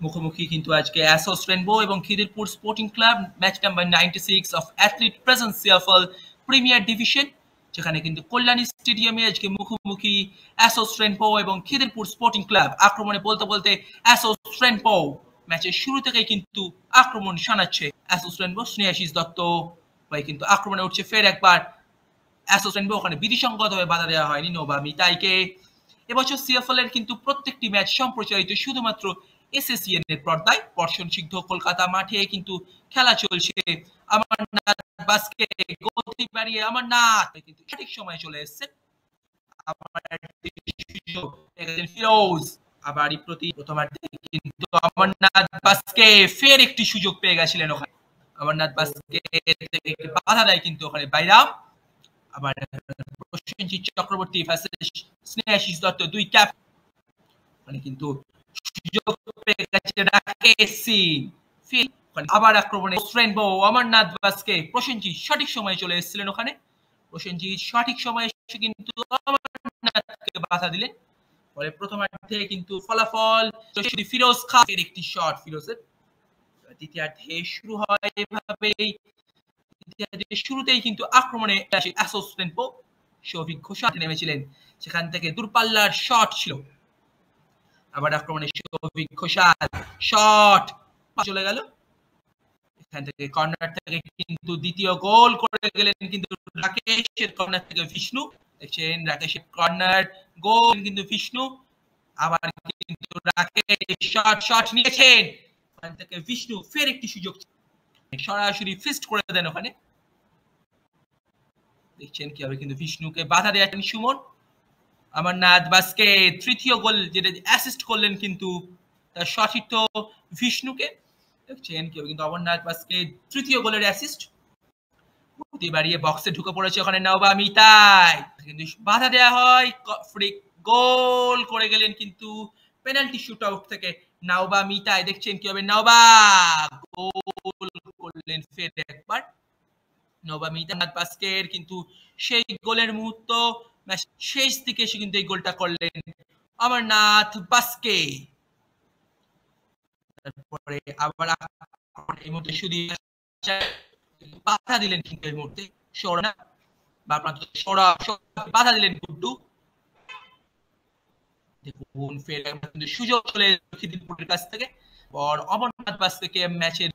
মুখোমুখি কিন্তু আজকে অ্যাসোস রেনবো এবং Khidirpur sporting club, match number 96 of athlete presence CFL premier division, যেখানে কিন্তু কল্যাণী স্টেডিয়ামে আজকে মুখোমুখি অ্যাসোস রেনবো এবং খিদিরপুর স্পোর্টিং ক্লাব। আক্রমণে বলতে বলতে অ্যাসোস রেনবো ম্যাচের শুরু থেকেই কিন্তু আক্রমণ শানাচ্ছে অ্যাসোস রেনবো। স্নেহাশিস দত্ত ভাই কিন্তু আক্রমণে উঠছে ফের একবার অ্যাসোস রেনবো। ওখানে বিধিসঙ্গতভাবে বাধা দেওয়া হয়নি নোভা মিতাইকে। এবছর সিএফএল এর কিন্তু প্রত্যেকটি ম্যাচ সম্প্রচারিত শুধুমাত্র এসএসসিএন এর পর্দায়। বর্ষণ সিদ্ধ কলকাতা মাঠে কিন্তু খেলা চলছে। অমরনাথ বাস্কেট গতি বাড়িয়ে অমরনাথ কিন্তু সঠিক সময়ে চলে এসেছে। ফিরোজ আবারই প্রথমার্ধে কিন্তু অমরনাথ বাস্কে ফের একটি সুযোগ পেয়ে গেছিলেন ওখানে। অমরনাথ বাস্কে বাধা দেয় কিন্তু ওখানে বাইরাম। আবার প্রসেনজিৎ চক্রবর্তী ভার্সেস স্নেহাশিস দত্ত, দুই ক্যাপ মানে কিন্তু সুযোগ পেয়ে গেছে রাকেশ সিং। আবার আক্রমণে রেনবো অমরনাথ বাস্কে প্রসেনজিৎ সঠিক সময়ে চলে এসেছিলেন ওখানে। প্রসেনজিৎ সঠিক সময়ে এসে কিন্তু অমরনাথকে বাধা দিলেন। পরে প্রথমার্ধে কিন্তু ফলাফল ফিরোজ খানের একটি শট ফিরোজের। দ্বিতীয়ার্ধে শুরু হয় এভাবেই। শুরুতেই কিন্তু আক্রমণে অ্যাসোস রেনবো শফিক ঘোষাল নেমেছিলেন, সেখান থেকে দূরপাল্লার শট ছিল। আবার আক্রমণে শফিক ঘোষাল শট চলে গেল। এখান থেকে কর্নার থেকে কিন্তু দ্বিতীয় গোল করে গেলেন কিন্তু রাকেশের কর্নার থেকে বিষ্ণু। দেখছেন রাকেশের কর্নার গোল কিন্তু বিষ্ণু। আবার কিন্তু রাকেশ শট নিয়েছেন, ওখান থেকে বিষ্ণু ফের একটি সুযোগ সরাসরি ফিস্ট করে দেন ওখানে। দেখছেন কিভাবে কিন্তু বিষ্ণুকে বাধা দেওয়া সুমন। অমরনাথ বাস্কে তৃতীয় গোল যেটা অ্যাসিস্ট করলেন কিন্তু তার সঠিক বিষ্ণুকে। দেখছেন কিভাবে কিন্তু অমরনাথ বাস্কে তৃতীয় গোলের অ্যাসিস্ট। গতি বাড়িয়ে বক্সে ঢুকে পড়েছে ওখানে নওবা মিতাই, কিন্তু বাধা দেওয়া হয়। ফ্রি গোল করে গেলেন কিন্তু পেনাল্টি শুট আউট থেকে নওবা মিতাই। দেখছেন কিভাবে নওবা গোল করলেন ফের একবার। নওবা মিতাই বাস্কের কিন্তু সেই গোলের মুহূর্ত শেষ দিকে এসে কিন্তু এই গোলটা করলেন অমরনাথ বাস্কে। তারপরে আবার এই মুহূর্তে শুধু বাধা দিলেন কিন্তু এই মুহূর্তে সৌরভ বাধা দিলেন গুড্ডু। দেখুন ফের কিন্তু সুযোগ চলে খিদিরপুরের কাছ থেকে। অমরনাথ বাস্কে ম্যাচের